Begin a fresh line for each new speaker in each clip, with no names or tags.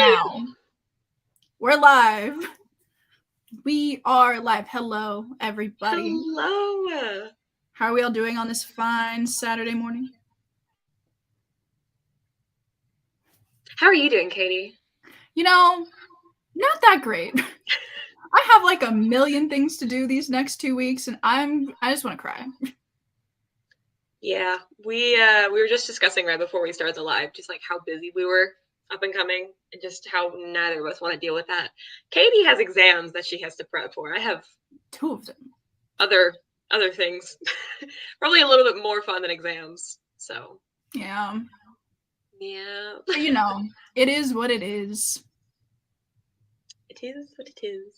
now. We're live. We are live. Hello, everybody.
Hello.
How are we all doing on this fine Saturday morning?
How are you doing, Katie?
You know, not that great. I have like a million things to do these next 2 weeks, and I just want to cry.
Yeah, we were just discussing right before we started the live, just like how busy we were up and coming, and just how neither of us want to deal with that. Katie has exams that she has to prep for. I have
2 of them.
Other things, probably a little bit more fun than exams. So
yeah.
But
you know, it is what it is.
It is what it is.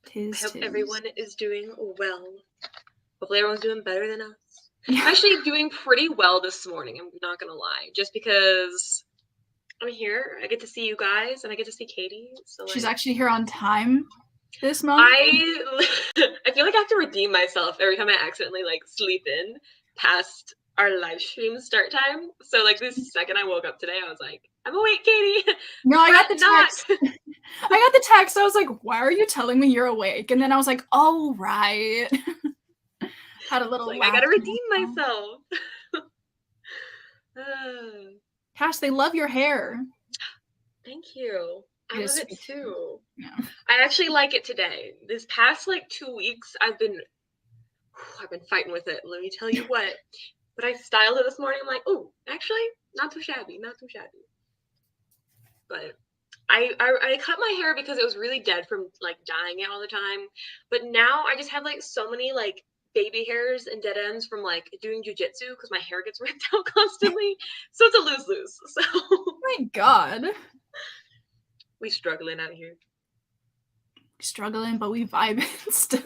Tis,
I hope
tis.
everyone is doing well. Hopefully everyone's doing better than us. I'm actually doing pretty well this morning, I'm not gonna lie, just because I'm here. I get to see you guys, and I get to see Katie. So
she's actually here on time this month.
I feel like I have to redeem myself every time I accidentally like sleep in past our live stream start time. So like this second I woke up today, I was like, I'm awake, Katie.
No, I got the text. I got the text. I was like, why are you telling me you're awake? And then I was like, oh, right. Had a little
like, I gotta redeem myself.
Cash, they love your hair.
Thank you. I love it too.
Yeah.
I actually like it today. This past like 2 weeks, I've been fighting with it. Let me tell you what. But I styled it this morning. I'm like, oh, actually, not too shabby. But I cut my hair because it was really dead from like dyeing it all the time. But now I just have like so many like baby hairs and dead ends from like doing jujitsu because my hair gets ripped out constantly. So it's a lose-lose. So
oh my God.
We struggling out here.
Struggling, but we vibing still.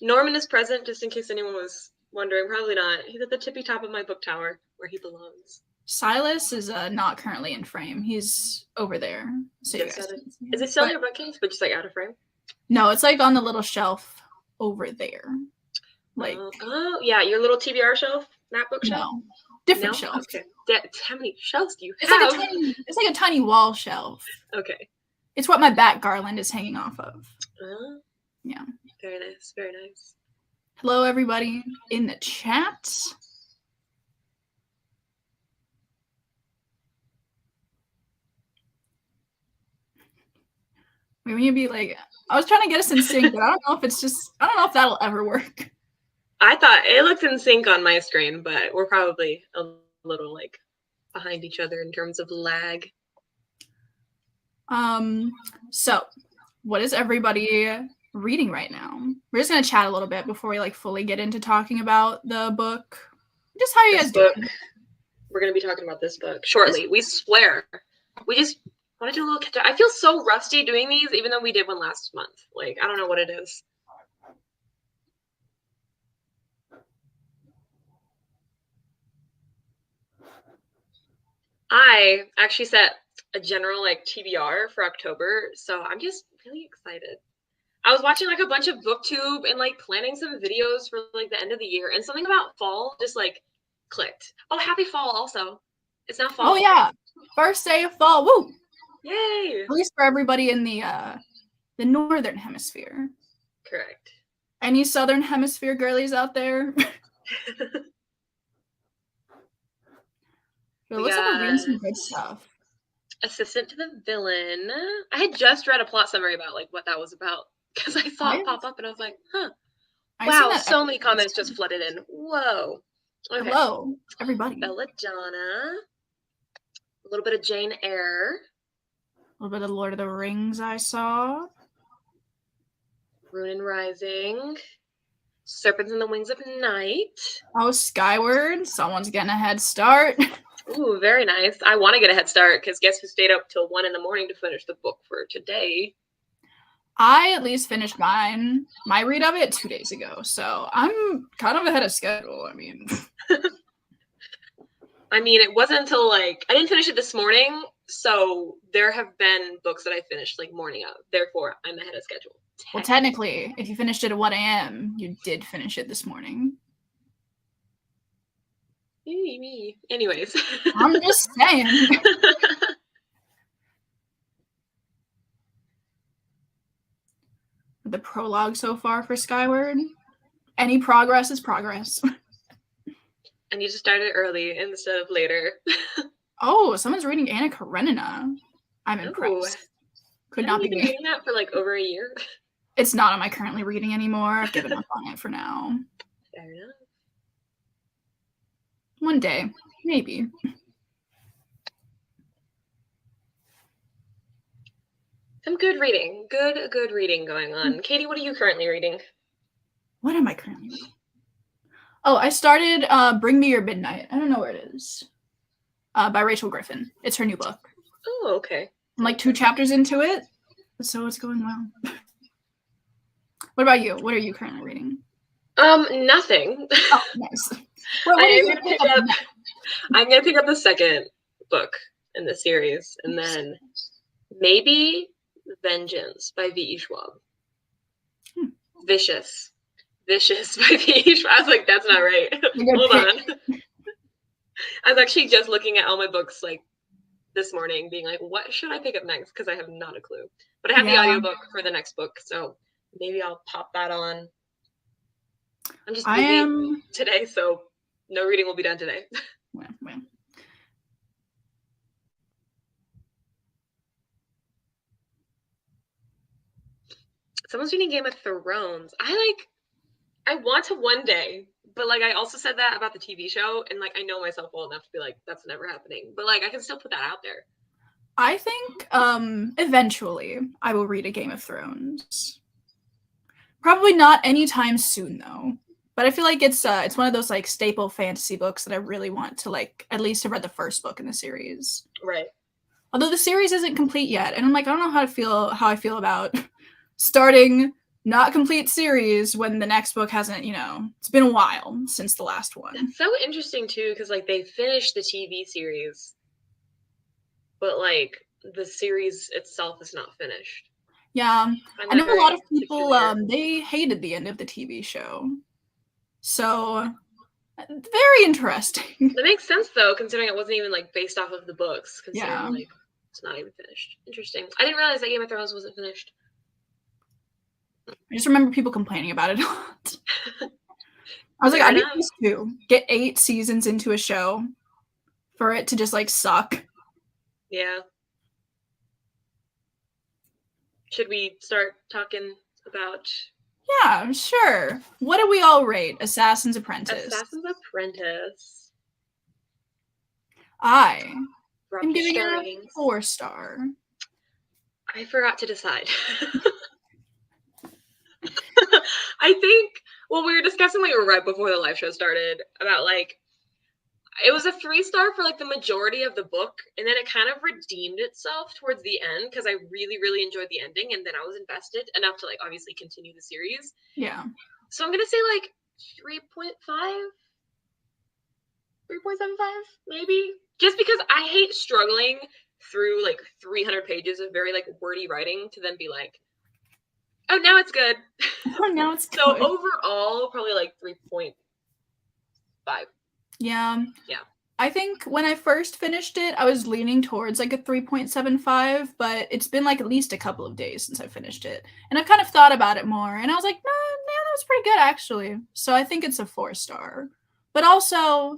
Norman is present, just in case anyone was wondering. Probably not. He's at the tippy top of my book tower, where he belongs.
Silas is not currently in frame. He's over there. So
is it still in your bookcase, but just like out of frame?
No, it's like on the little shelf over there. Like
oh yeah, your little TBR shelf, that bookshelf.
No, different shelf.
Okay. How many shelves do you have?
It's like a tiny wall shelf.
Okay.
It's what my back garland is hanging off of. Yeah.
Very nice. Very nice.
Hello, everybody in the chat. We're gonna be like, I was trying to get us in sync, but I don't know if that'll ever work.
I thought it looked in sync on my screen, but we're probably a little like behind each other in terms of lag.
So what is everybody reading right now? We're just gonna chat a little bit before we like fully get into talking about the book. Just how you guys doing?
We're gonna be talking about this book shortly. We swear. We just want to do a little catch up. I feel so rusty doing these, even though we did one last month. Like, I don't know what it is. I actually set a general like TBR for October, so I'm just really excited. I was watching like a bunch of booktube and like planning some videos for like the end of the year, and something about fall just like clicked. Oh, happy fall also. It's now fall.
Oh yeah. First day of fall. Woo!
Yay!
At least for everybody in the northern hemisphere.
Correct.
Any southern hemisphere girlies out there? It looks like we're reading some good stuff.
Assistant to the Villain. I had just read a plot summary about like what that was about because I saw it pop up and I was like, huh. Wow, so many comments just flooded in. Whoa. Okay.
Hello, everybody.
Belladonna. A little bit of Jane Eyre.
A little bit of Lord of the Rings I saw.
Rune and Rising. Serpents in the Wings of Night.
Oh, Skyward. Someone's getting a head start.
Ooh, very nice. I want to get a head start because guess who stayed up till 1 a.m. to finish the book for today?
I at least finished my read of it 2 days ago, so I'm kind of ahead of schedule. I mean,
it wasn't until like I didn't finish it this morning, so there have been books that I finished like morning of. Therefore, I'm ahead of schedule.
Well, technically, if you finished it at 1 a.m., you did finish it this morning.
Me. Anyways.
I'm just saying. The prologue so far for Skyward. Any progress is progress.
I need to start it early instead of later.
Oh, someone's reading Anna Karenina. I'm impressed. Could not be
me. Reading that for like over a year.
It's not on my currently reading anymore. I've given up on it for now.
Fair enough.
One day, maybe.
Some good reading. Good reading going on. Katie, what are you currently reading?
What am I currently reading? Oh, I started Bring Me Your Midnight. I don't know where it is. By Rachel Griffin. It's her new book.
Oh, okay.
I'm like 2 chapters into it, so it's going well. What about you? What are you currently reading?
Nothing.
Oh, nice.
I'm gonna pick up the second book in the series, and then maybe Vengeance by V.E. Schwab. Vicious by V.E. Schwab. I was like, that's not right. Hold on. I was actually just looking at all my books like this morning, being like, what should I pick up next? Because I have not a clue. But I have the audiobook for the next book, so maybe I'll pop that on. I'm just busy today, so no reading will be done today.
Well.
Someone's reading Game of Thrones. I want to one day, but like I also said that about the TV show, and like I know myself well enough to be like, that's never happening. But like I can still put that out there.
I think eventually I will read a Game of Thrones. Probably not anytime soon though. But I feel like it's one of those like staple fantasy books that I really want to like at least have read the first book in the series.
Right.
Although the series isn't complete yet, and I'm like, I don't know how I feel about starting not complete series when the next book hasn't, it's been a while since the last one.
It's so interesting too, because like they finished the TV series, but like the series itself is not finished.
Yeah, I know a lot of people they hated the end of the TV show, so very interesting.
That makes sense though, considering it wasn't even like based off of the books. Considering like it's not even finished. Interesting. I didn't realize that Game of Thrones wasn't finished.
I just remember people complaining about it a lot. I was like, I need to get 8 seasons into a show for it to just like suck.
Yeah. Should we start talking about?
Yeah, sure. What do we all rate Assassin's Apprentice?
Assassin's Apprentice.
I am giving it a 4-star.
I forgot to decide. I think, well, we were discussing like right before the live show started about like, it was a 3-star for like the majority of the book, and then it kind of redeemed itself towards the end because I really, really enjoyed the ending, and then I was invested enough to like obviously continue the series.
Yeah.
So I'm gonna say like 3.5, 3.75, maybe, just because I hate struggling through like 300 pages of very like wordy writing to then be like, oh, now it's good.
Oh, now it's good.
So overall, probably like 3.5.
Yeah. I think when I first finished it, I was leaning towards like a 3.75, but it's been like at least a couple of days since I finished it. And I've kind of thought about it more, and I was like, no, that was pretty good actually. So I think it's a 4-star. But also,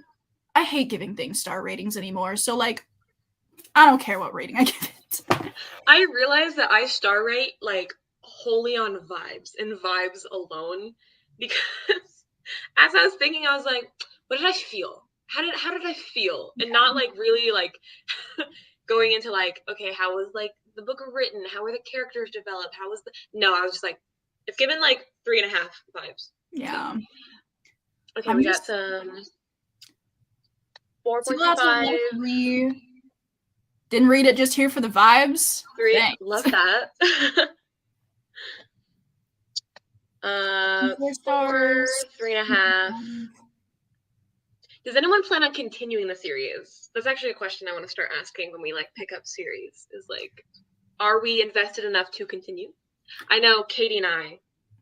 I hate giving things star ratings anymore. So like, I don't care what rating I give it.
I realized that I star rate like wholly on vibes and vibes alone, because as I was thinking, I was like, what did I feel? How did I feel? And not like really like going into like, okay, how was like the book written? How were the characters developed? No, I was just like, it's given like 3.5 vibes.
Yeah.
Okay, we got some 4.5.
Didn't read it just here for the vibes.
3.
Thanks.
Love that.
4 stars.
3.5. Does anyone plan on continuing the series? That's actually a question I want to start asking when we like pick up series. Is like, are we invested enough to continue? I know Katie and I.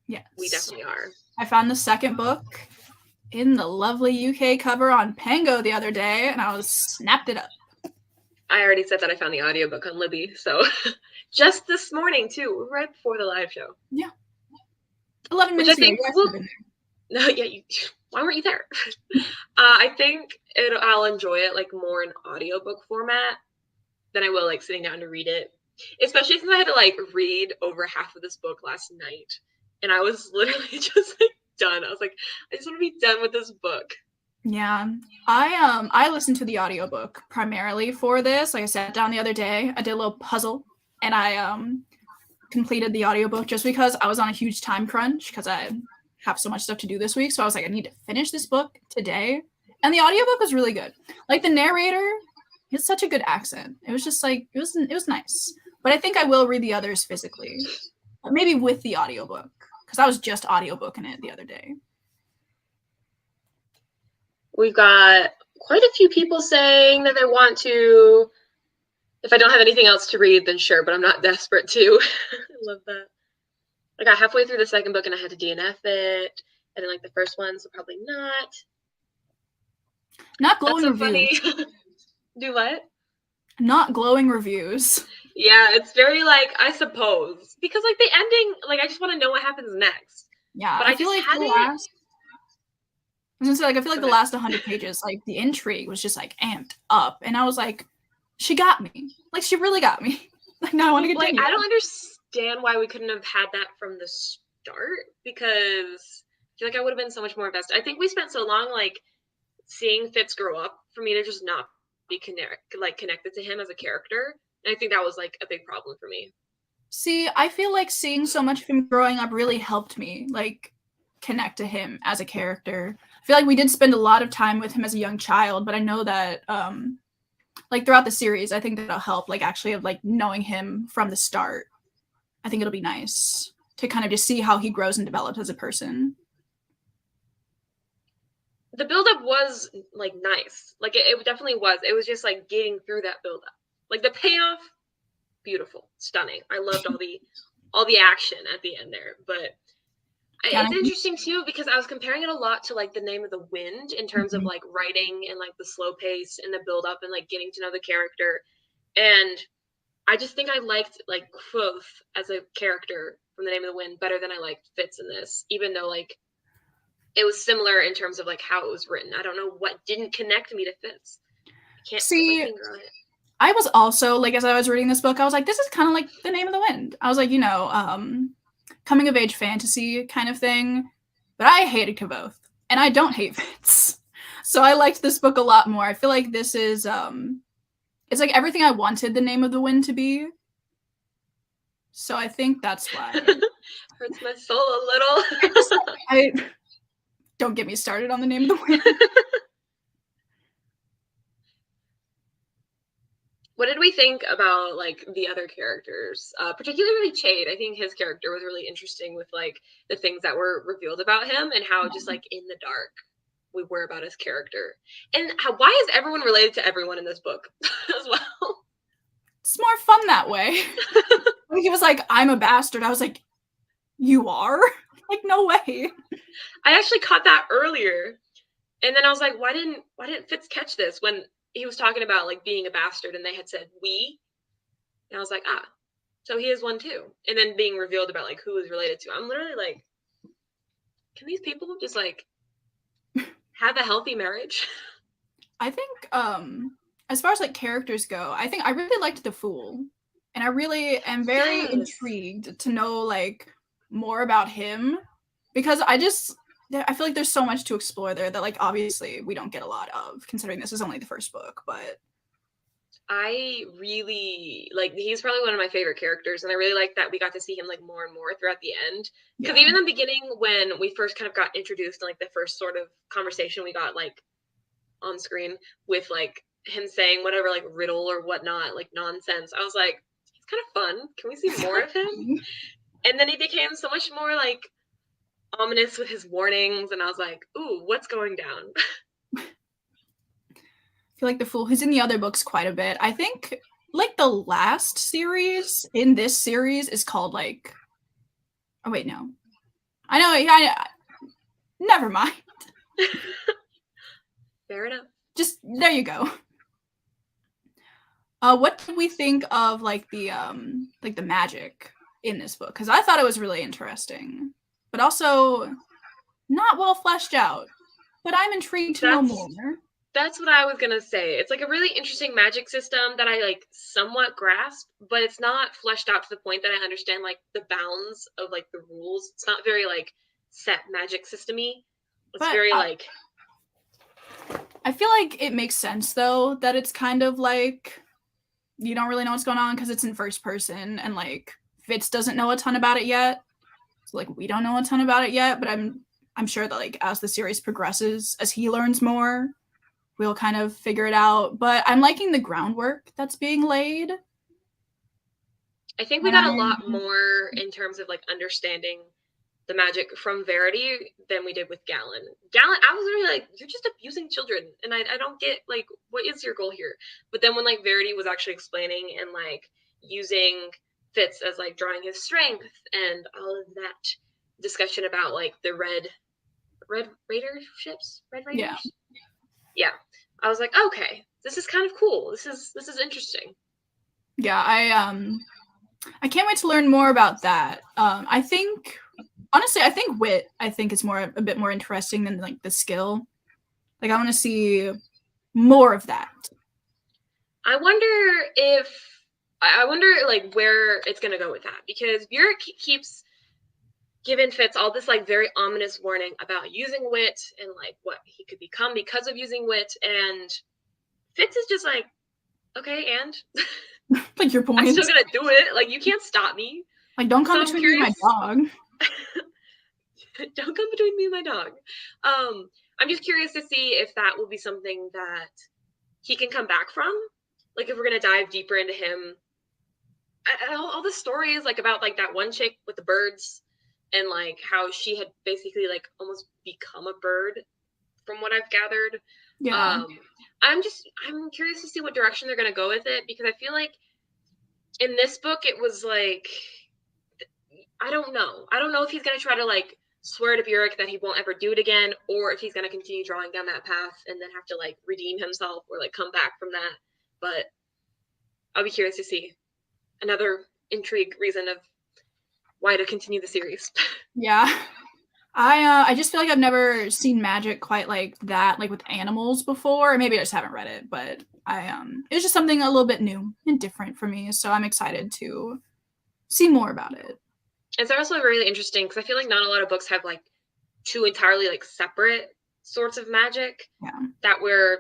Yes.
We definitely are.
I found the second book, in the lovely UK cover on Pango the other day, and I was snapped it up.
I already said that I found the audiobook on Libby, so just this morning too, right before the live show.
Yeah. 11
Which
minutes
I think no, yeah, why weren't you there? I think I'll enjoy it like more in audiobook format than I will like sitting down to read it. Especially since I had to like read over half of this book last night. And I was literally just like done. I was like, I just want to be done with this book.
Yeah. I listened to the audiobook primarily for this. Like I sat down the other day, I did a little puzzle, and I completed the audiobook just because I was on a huge time crunch because I have so much stuff to do this week. So I was like, I need to finish this book today. And the audiobook was really good. Like the narrator, he has such a good accent. It was just like it was nice. But I think I will read the others physically. Maybe with the audiobook. Because I was just audiobooking it the other day.
We've got quite a few people saying that they want to. If I don't have anything else to read, then sure, but I'm not desperate to. I love that. I got halfway through the second book and I had to DNF it. I didn't like the first one, so probably not.
Not glowing
That's so
reviews.
Funny. Do what?
Not glowing reviews.
Yeah, it's very like, I suppose. Because like the ending, like I just want to know what happens next.
Yeah,
but
I feel like the last I was gonna say, like, I feel like the last 100 pages, like, the intrigue was just, like, amped up. And I was like, she got me. Like, she really got me. Like, now I want to continue.
Like, I don't understand why we couldn't have had that from the start, because I feel like I would have been so much more invested. I think we spent so long, like, seeing Fitz grow up for me to just not be connected to him as a character. And I think that was, like, a big problem for me.
See, I feel like seeing so much of him growing up really helped me, like, connect to him as a character. I feel like we did spend a lot of time with him as a young child, but I know that like throughout the series, I think that'll help, like, actually of like knowing him from the start. I think it'll be nice to kind of just see how he grows and develops as a person.
The buildup was like nice. Like it definitely was. It was just like getting through that buildup. Like the payoff, beautiful, stunning. I loved all the action at the end there, but it's interesting too because I was comparing it a lot to like The Name of the Wind in terms of like writing and like the slow pace and the build up and like getting to know the character. And I just think I liked like Kvothe as a character from The Name of the Wind better than I liked Fitz in this, even though like it was similar in terms of like how it was written. I don't know what didn't connect me to Fitz. I can't put my finger on it.
I was also like, as I was reading this book, I was like, this is kind of like The Name of the Wind. I was like, you know, coming of age fantasy kind of thing, but I hated Kvothe, and I don't hate Fitz, so I liked this book a lot more. I feel like this is it's like everything I wanted The Name of the Wind to be, so I think that's why.
Hurts my soul a little.
I don't get me started on The Name of the Wind.
What did we think about like the other characters, particularly Chade? I think his character was really interesting with like the things that were revealed about him and how just like in the dark we were about his character. And why is everyone related to everyone in this book as well?
It's more fun that way. He was like, I'm a bastard. I was like, you are? Like, no way.
I actually caught that earlier. And then I was like, why didn't Fitz catch this when he was talking about like being a bastard and they had said we? And I was like, so he is one too. And then being revealed about like who is related to. I'm literally like, can these people just like have a healthy marriage?
I think as far as like characters go, I think I really liked the Fool. And I really am very intrigued to know like more about him, because I feel like there's so much to explore there that like obviously we don't get a lot of, considering this is only the first book. But
I really like, he's probably one of my favorite characters, and I really like that we got to see him like more and more throughout the end, because even in the beginning when we first kind of got introduced in like the first sort of conversation we got like on screen with like him saying whatever like riddle or whatnot, like nonsense, I was like, he's kind of fun, can we see more of him? And then he became so much more like ominous with his warnings, and I was like, ooh, what's going down?
I feel like the Fool, who's in the other books quite a bit. I think like the last series in this series is called like, oh wait, no, I know, never mind.
Fair enough.
Just there you go. What did we think of like the magic in this book? Because I thought it was really interesting, but also not well fleshed out. But I'm intrigued to know more.
That's what I was gonna say. It's like a really interesting magic system that I like somewhat grasp, but it's not fleshed out to the point that I understand like the bounds of like the rules. It's not very like set magic system-y. It's
But
very like
I feel like it makes sense though that it's kind of like you don't really know what's going on because it's in first person and like Fitz doesn't know a ton about it yet. So like we don't know a ton about it yet, but I'm sure that like as the series progresses, as he learns more, we'll kind of figure it out. But I'm liking the groundwork that's being laid.
I think we got a lot more in terms of like understanding the magic from Verity than we did with Gallon. Gallon, I was really like, you're just abusing children, and I don't get like what is your goal here. But then when like Verity was actually explaining and like using Fitz as like drawing his strength and all of that discussion about like the red Raider ships, Red Raiders. Yeah, I was like, okay, this is kind of cool. This is interesting.
Yeah, I can't wait to learn more about that. I think honestly, I think wit. I think is a bit more interesting than like the skill. Like I want to see more of that.
I wonder like where it's gonna go with that because Buick keeps giving Fitz all this like very ominous warning about using wit and like what he could become because of using wit, and Fitz is just like, okay, and
like your point.
I'm still gonna do it. Like you can't stop me.
Like don't come between me and my dog.
Don't come between me and my dog. I'm just curious to see if that will be something that he can come back from. Like if we're gonna dive deeper into him. All the stories like about like that one chick with the birds and like how she had basically like almost become a bird from what I've gathered.
Yeah.
I'm curious to see what direction they're gonna go with it because I feel like in this book it was like I don't know if he's gonna try to like swear to Burek that he won't ever do it again, or if he's gonna continue drawing down that path and then have to like redeem himself or like come back from that. But I'll be curious to see another intrigue reason of why to continue the series.
Yeah. I just feel like I've never seen magic quite like that, like with animals before. Or maybe I just haven't read it, but it's just something a little bit new and different for me. So I'm excited to see more about it.
It's also really interesting because I feel like not a lot of books have like two entirely like separate sorts of magic that were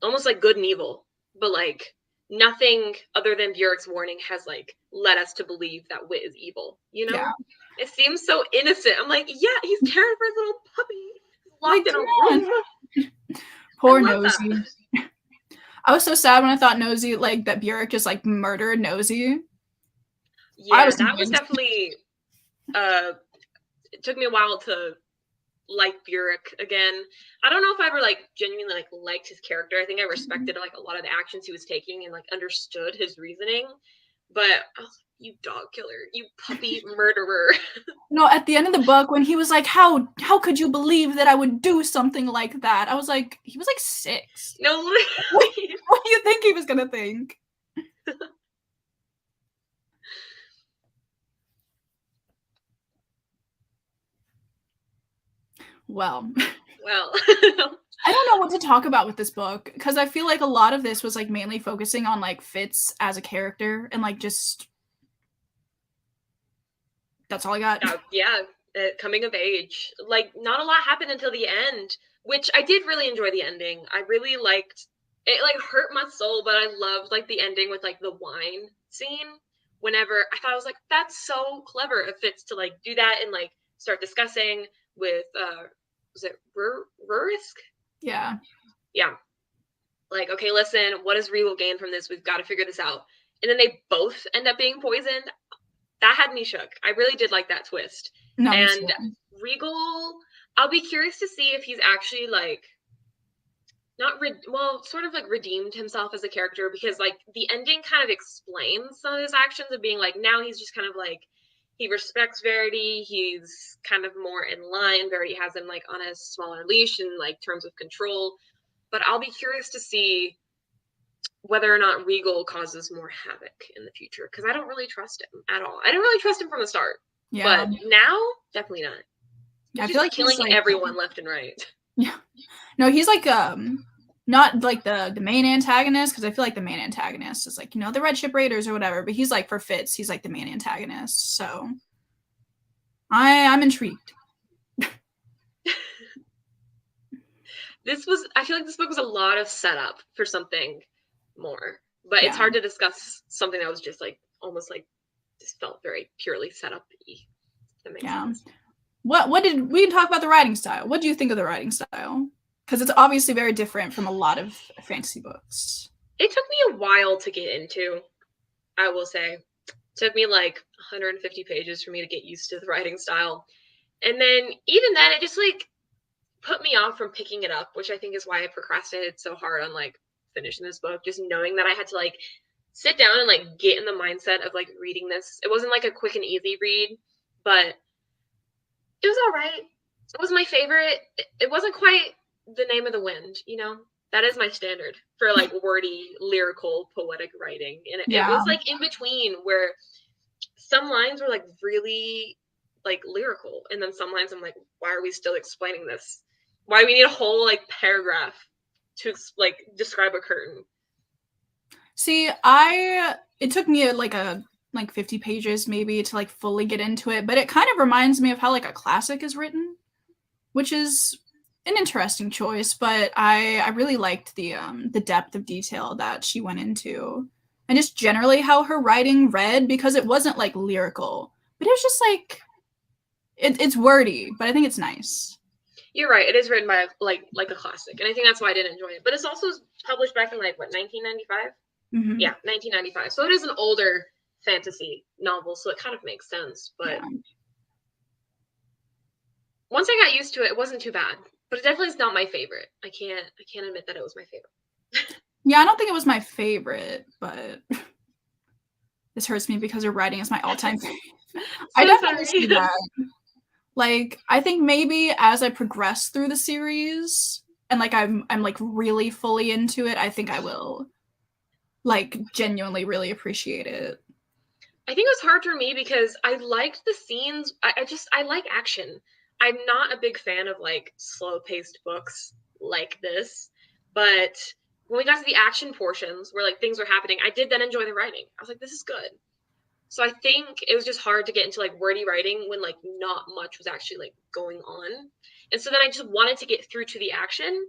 almost like good and evil, but like nothing other than Burek's warning has like led us to believe that wit is evil, you know? Yeah. It seems so innocent. I'm like, yeah, he's caring for his little puppy locked in a room.
Poor Nosy. I was so sad when I thought Nosy, like that Burek just like murdered Nosy.
Yeah, that was definitely it took me a while to like Burek again. I don't know if I ever like genuinely like liked his character. I think I respected like a lot of the actions he was taking and like understood his reasoning. But I was like, you dog killer, you puppy murderer.
No, at the end of the book when he was like, how could you believe that I would do something like that? I was like, he was like 6.
No,
what do you think he was gonna think? Well,
I
don't know what to talk about with this book because I feel like a lot of this was like mainly focusing on like Fitz as a character and like just that's all I got.
Coming of age. Like not a lot happened until the end, which I did really enjoy the ending. I really liked it. Like hurt my soul, but I loved like the ending with like the wine scene. Whenever I thought I was like, that's so clever of Fitz to like do that and like start discussing with was it Rurisk?
Yeah.
Like, okay, listen, what does Regal gain from this? We've got to figure this out. And then they both end up being poisoned. That had me shook. I really did like that twist. No, and Regal, I'll be curious to see if he's actually like sort of like redeemed himself as a character because like the ending kind of explains some of his actions of being like now he's just kind of like he respects Verity. He's kind of more in line. Verity has him like on a smaller leash in like terms of control. But I'll be curious to see whether or not Regal causes more havoc in the future, because I don't really trust him at all. I didn't really trust him from the start.
Yeah.
But now, definitely not.
I
He's
feel like
killing
he's like,
everyone left and right.
Yeah. No, he's like not like the main antagonist, because I feel like the main antagonist is like, the Red Ship Raiders or whatever, but he's like, for Fitz, he's like the main antagonist. So I'm intrigued.
I feel like this book was a lot of setup for something more, but it's hard to discuss something that was just like almost like just felt very purely set up-y. That makes sense.
What did we can talk about the writing style? What do you think of the writing style? Because it's obviously very different from a lot of fantasy books.
It took me a while to get into, I will say. It took me like 150 pages for me to get used to the writing style. And then even then, it just like put me off from picking it up, which I think is why I procrastinated so hard on like finishing this book, just knowing that I had to like sit down and like get in the mindset of like reading this. It wasn't like a quick and easy read, but it was all right. It was my favorite. It wasn't quite the Name of the Wind, That is my standard for like wordy, lyrical, poetic writing. And it was like in between, where some lines were like really like lyrical, and then some lines I'm like, why are we still explaining this? Why do we need a whole like paragraph to like describe a curtain?
See, it took me like 50 pages maybe to like fully get into it, but it kind of reminds me of how like a classic is written, which is an interesting choice. But I really liked the depth of detail that she went into, and just generally how her writing read, because it wasn't like lyrical, but it was just like it's wordy, but I think it's nice.
You're right. It is written by like a classic, and I think that's why I didn't enjoy it. But it's also published back in like what, 1995?
Mm-hmm.
Yeah, 1995. So it is an older fantasy novel, so it kind of makes sense. But once I got used to it, it wasn't too bad. But it definitely is not my favorite. I can't admit that it was my favorite.
Yeah, I don't think it was my favorite, but this hurts me because her writing is my all-time favorite. I definitely see that. Like, I think maybe as I progress through the series and like I'm like really fully into it, I think I will like genuinely really appreciate it.
I think it was hard for me because I liked the scenes. I like action. I'm not a big fan of like slow-paced books like this, but when we got to the action portions where like things were happening, I did then enjoy the writing. I was like, this is good. So I think it was just hard to get into like wordy writing when like not much was actually like going on. And so then I just wanted to get through to the action.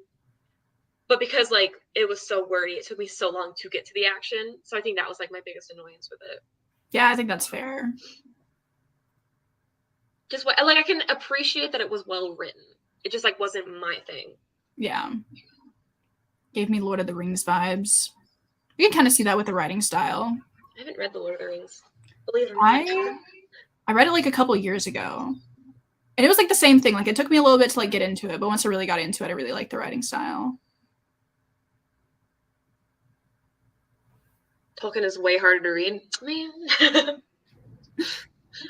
But because like it was so wordy, it took me so long to get to the action. So I think that was like my biggest annoyance with it.
Yeah, I think that's fair.
Just what like I can appreciate that it was well written. It just like wasn't my thing.
Yeah. Gave me Lord of the Rings vibes. You can kind of see that with the writing style.
I haven't read The Lord of the Rings. Believe it or not.
I read it like a couple years ago. And it was like the same thing. Like it took me a little bit to like get into it, but once I really got into it, I really liked the writing style.
Tolkien is way harder to read. Man.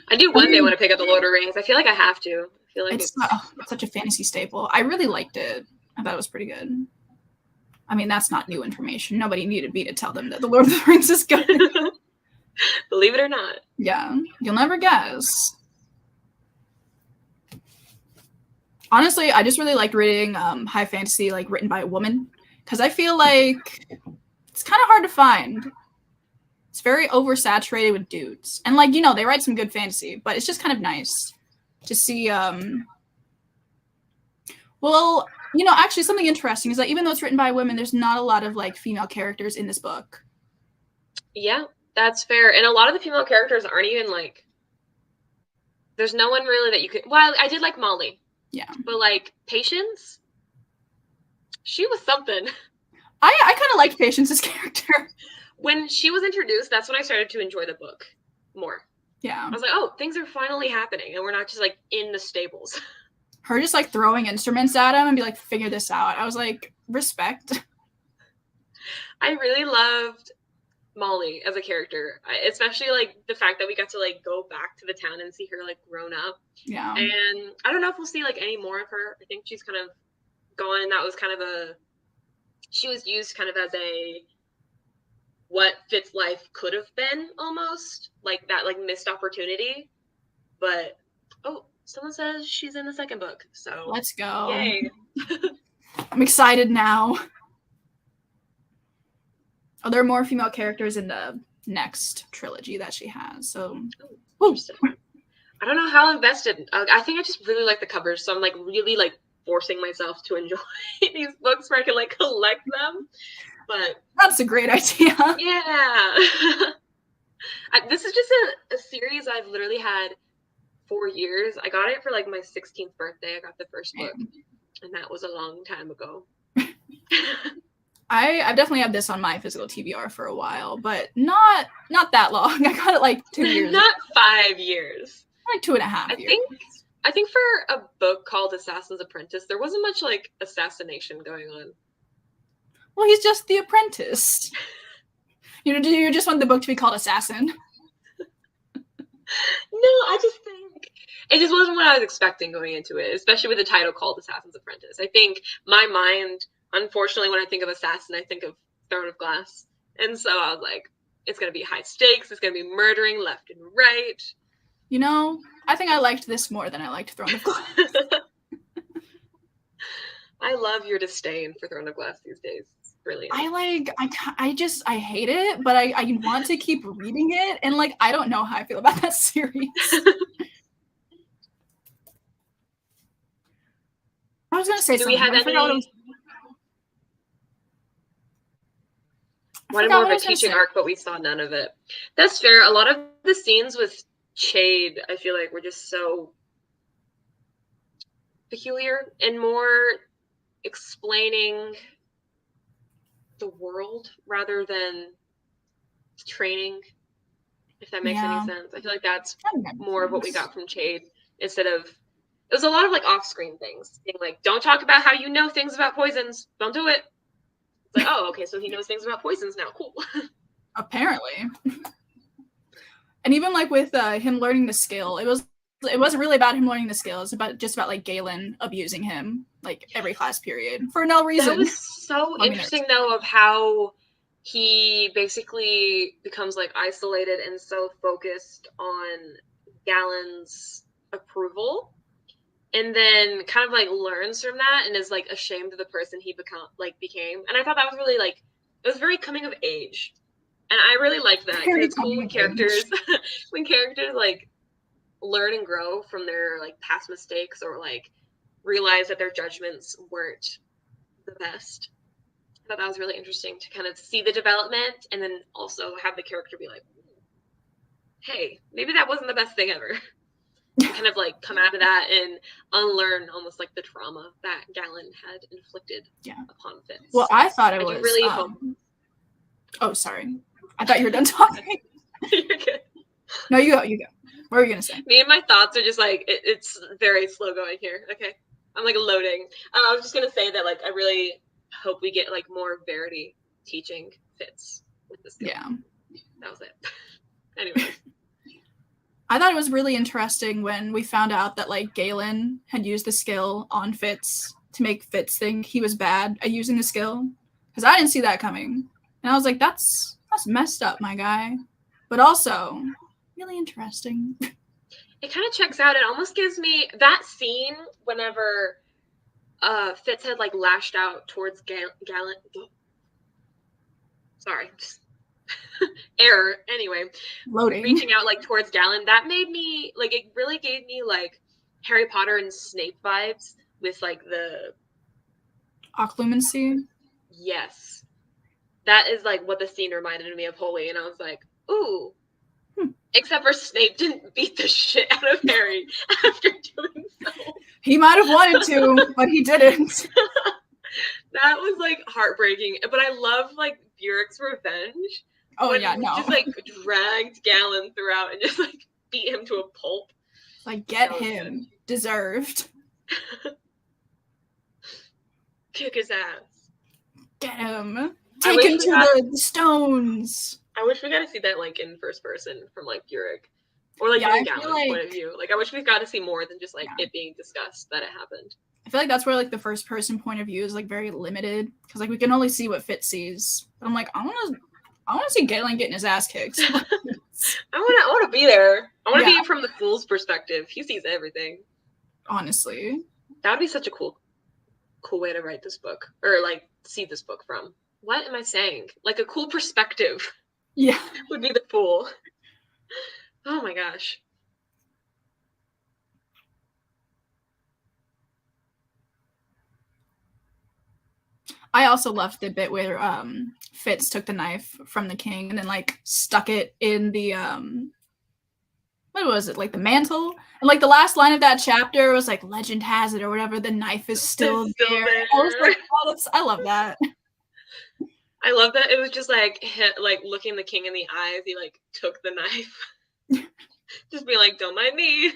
I do one day want to pick up The Lord of the Rings. I feel like I have to. I feel like
it's such a fantasy staple. I really liked it. I thought it was pretty good. I mean, that's not new information. Nobody needed me to tell them that The Lord of the Rings is good.
Believe it or not.
Yeah, you'll never guess. Honestly, I just really liked reading high fantasy like written by a woman, because I feel like it's kind of hard to find. It's very oversaturated with dudes. And like, they write some good fantasy, but it's just kind of nice to see well, actually something interesting is that even though it's written by women, there's not a lot of like female characters in this book.
Yeah, that's fair. And a lot of the female characters aren't even like, there's no one really that you could, well, I did like Molly.
Yeah.
But like Patience, she was something.
I kind of liked Patience's character.
When she was introduced, that's when I started to enjoy the book more.
Yeah.
I was like, oh, things are finally happening and we're not just like in the stables.
Her just like throwing instruments at him and be like, figure this out. I was like, respect.
I really loved Molly as a character, especially like the fact that we got to like go back to the town and see her like grown up.
Yeah.
And I don't know if we'll see like any more of her. I think she's kind of gone. That was kind of she was used kind of as a what Fitz life could have been, almost like that like missed opportunity. But oh, someone says she's in the second book, so
Let's go.
Yay.
I'm excited now. Oh, there are more female characters in the next trilogy that she has. So,
I don't know how invested. I think I just really like the covers, so I'm like really like forcing myself to enjoy these books where I can like collect them. But
that's a great idea.
Yeah. This is just a series I've literally had 4 years. I got it for like my 16th birthday. I got the first book, and that was a long time ago.
I've definitely had this on my physical TBR for a while, but not that long. I got it like 2 years.
Not 5 years.
Like 2.5 years.
I think for a book called Assassin's Apprentice, there wasn't much like assassination going on.
Well, he's just the apprentice. You just want the book to be called Assassin.
No, I just think it just wasn't what I was expecting going into it, especially with the title called Assassin's Apprentice. I think my mind, unfortunately, when I think of Assassin, I think of Throne of Glass. And so I was like, it's going to be high stakes. It's going to be murdering left and right.
You know, I think I liked this more than I liked Throne of Glass.
I love your disdain for Throne of Glass these days. It's brilliant.
I hate it, but I want to keep reading it, and like I don't know how I feel about that series. I was gonna say something.
Do we have any? Wanted more of a teaching arc, but we saw none of it. That's fair. A lot of the scenes with Chade, I feel like, were just so peculiar and more explaining the world rather than training, if that makes any sense. I feel like that's more of what we got from Chade instead of, it was a lot of like off-screen things, being like, don't talk about how you know things about poisons, don't do it. It's like, oh, okay, so he knows things about poisons now, cool.
Apparently. And even like with him learning the skill, it wasn't really about him learning the skill. It's about like Galen abusing him like every class period for no reason.
That was so interesting though, of how he basically becomes like isolated and so focused on Galen's approval, and then kind of like learns from that and is like ashamed of the person he became. And I thought that was really like, it was very coming of age, and I really liked that because it's cool when characters like learn and grow from their like past mistakes or like realize that their judgments weren't the best. I thought that was really interesting to kind of see the development and then also have the character be like, hey, maybe that wasn't the best thing ever. Kind of like come out of that and unlearn almost like the trauma that Galen had inflicted upon Fitz.
Well, I thought it was
really hope.
Oh, sorry. I thought you were done talking.
You're good.
No, you go. What were you gonna say?
Me and my thoughts are just like it's very slow going here. Okay, I'm like loading. I was just gonna say that like I really hope we get like more Verity teaching Fitz with this.
Yeah,
that was it. Anyway,
I thought it was really interesting when we found out that like Galen had used the skill on Fitz to make Fitz think he was bad at using the skill, because I didn't see that coming, and I was like, that's messed up, my guy, but also really interesting.
It kind of checks out. It almost gives me that scene whenever Fitz had like lashed out towards Galen. Sorry, just error. Anyway,
loading.
Reaching out like towards Galen. That made me like, it really gave me like Harry Potter and Snape vibes with like the
occlumency.
Yes, that is like what the scene reminded me of wholly, and I was like, ooh. Except for Snape didn't beat the shit out of Harry after doing so.
He might have wanted to, but he didn't.
That was like heartbreaking. But I love like Burrick's revenge.
Oh yeah, no.
Just like dragged Galen throughout and just like beat him to a pulp.
Like get him. Good. Deserved.
Kick his ass.
Get him. Take him to the stones.
I wish we got to see that like in first person from like Burek or like
Yeah,
even
I feel
Gallon's point of view. Like I wish we got to see more than just like
yeah.
it being discussed that it happened.
I feel like that's where like the first person point of view is like very limited because like we can only see what Fitz sees. But I'm like, I want to see Galen getting his ass kicked.
I want to be there. I want to
Yeah.
be from the fool's perspective. He sees everything.
Honestly,
That would be such a cool way to write this book or like see this book from. What am I saying? Like a cool perspective
yeah.
would be the fool. Oh my gosh.
I also loved the bit where Fitz took the knife from the king and then like stuck it in the what was it, like the mantle? And like the last line of that chapter was like legend has it or whatever, the knife is still there. I was like, oh, I love that.
I love that it was just like like looking the king in the eyes. He like took the knife. Just be like, don't mind me.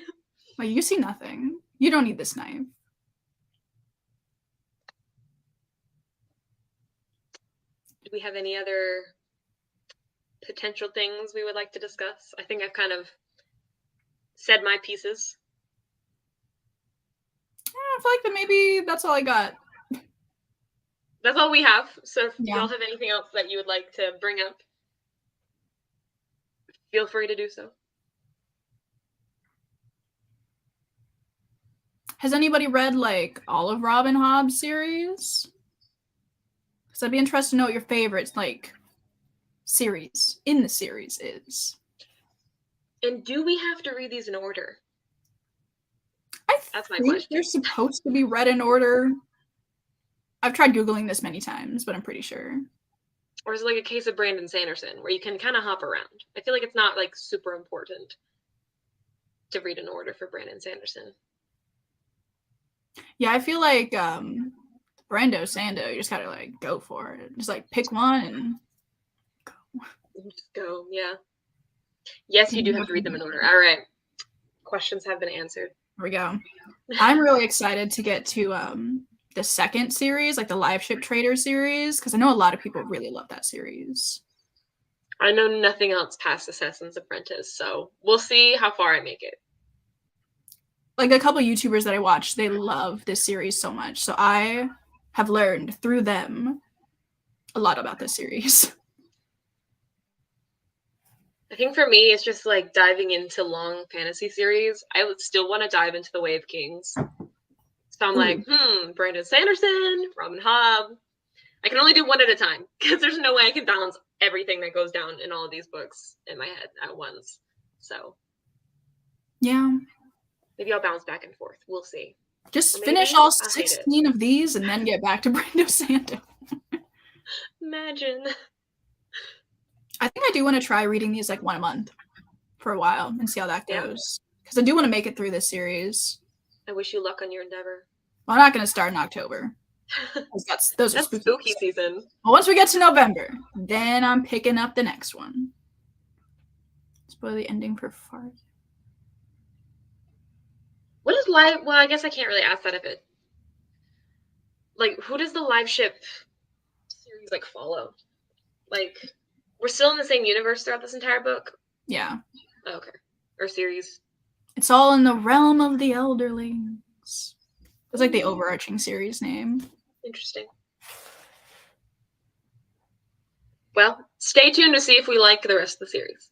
Like, you see nothing. You don't need this knife.
Do we have any other potential things we would like to discuss? I think I've kind of said my pieces.
I feel like that maybe that's all I got.
That's all we have. So if
Yeah.
y'all have anything else that you would like to bring up, feel free to do so.
Has anybody read like all of Robin Hobb's series? Because I'd be interested to know what your favorite like series in the series is.
And do we have to read these in order? That's my
think
question.
they're supposed to be read in order. I've tried Googling this many times, but I'm pretty sure.
Or is it like a case of Brandon Sanderson where you can kind of hop around? I feel like it's not like super important to read in order for Brandon Sanderson.
Yeah, I feel like Brando Sando, you just gotta like go for it. Just like pick one and
go. Just go, yeah. Yes, you do have to read them in order. All right. Questions have been answered.
Here we go. I'm really excited to get to the second series, like the Live Ship Trader series, because I know a lot of people really love that series.
I know nothing else past Assassin's Apprentice, so we'll see how far I make it.
Like a couple YouTubers that I watch, they love this series so much. So I have learned through them a lot about this series.
I think for me, it's just like diving into long fantasy series. I would still want to dive into the Way of Kings. So I'm like, Brandon Sanderson, Robin Hobb. I can only do one at a time because there's no way I can balance everything that goes down in all of these books in my head at once. So
yeah.
Maybe I'll bounce back and forth. We'll see.
Just finish all 16 of these and then get back to Brando Sando.
Imagine.
I think I do want to try reading these like one a month for a while and see how that goes. Because I do want to make it through this series.
I wish you luck on your endeavor.
Well, I'm not going to start in October. Those are
spooky season.
Well, once we get to November, then I'm picking up the next one. Spoil the ending for Far.
What is live? Well, I guess I can't really ask that if it. Like, who does the Live Ship series like follow? Like, we're still in the same universe throughout this entire book?
Yeah.
Oh, okay. Or series.
It's all in the realm of the Elderlings. It's like the overarching series name.
Interesting. Well, stay tuned to see if we like the rest of the series.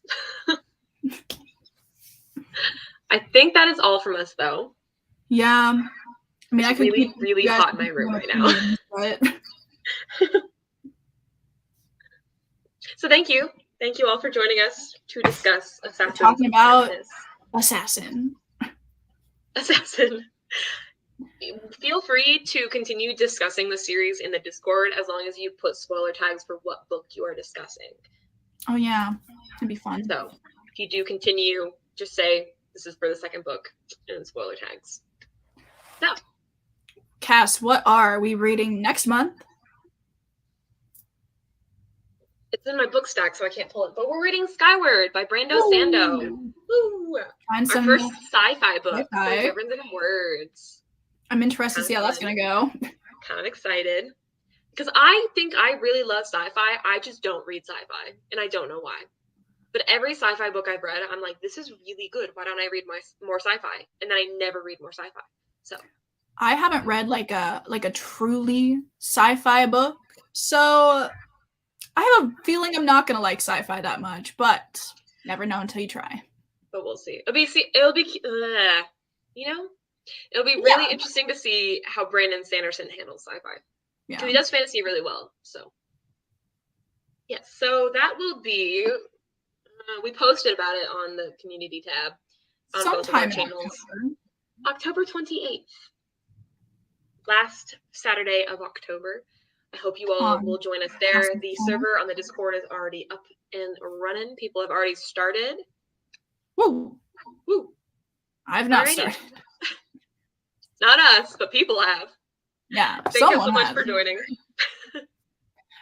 I think that is all from us, though.
Yeah. I mean,
it's
I could
really, really hot in my room right now.
But...
So thank you. Thank you all for joining us to discuss Assassin's
talking about
Apprentice.
Assassin.
Feel free to continue discussing the series in the Discord as long as you put spoiler tags for what book you are discussing.
Oh, yeah. It'd be fun.
So if you do continue, just say this is for the second book and spoiler tags. So,
Cass, what are we reading next month?
It's in my book stack, so I can't pull it. But we're reading Skyward by Brando Sando. Woo! Our first sci-fi book. Wyverns and Words.
I'm interested to see how that's going to go.
Kind of excited. Because I think I really love sci-fi. I just don't read sci-fi, and I don't know why. But every sci-fi book I've read, I'm like, this is really good. Why don't I read more sci-fi? And then I never read more sci-fi. So
I haven't read like a truly sci-fi book, so I have a feeling I'm not gonna like sci-fi that much, but never know until you try.
but we'll see. It'll be really interesting to see how Brandon Sanderson handles sci-fi. Because he does fantasy really well. So yes, so that will be. We posted about it on the community tab on both of our channels. October 28th, last Saturday of October. I hope you all will join us there. The server on the Discord is already up and running. People have already started.
Woo!
Woo!
I've not started.
Not us, but people have.
Yeah.
Thank you so much for joining.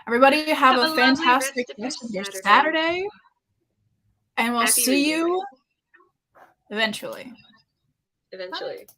Everybody have a fantastic rest of your Saturday. And we'll see you eventually.
Eventually.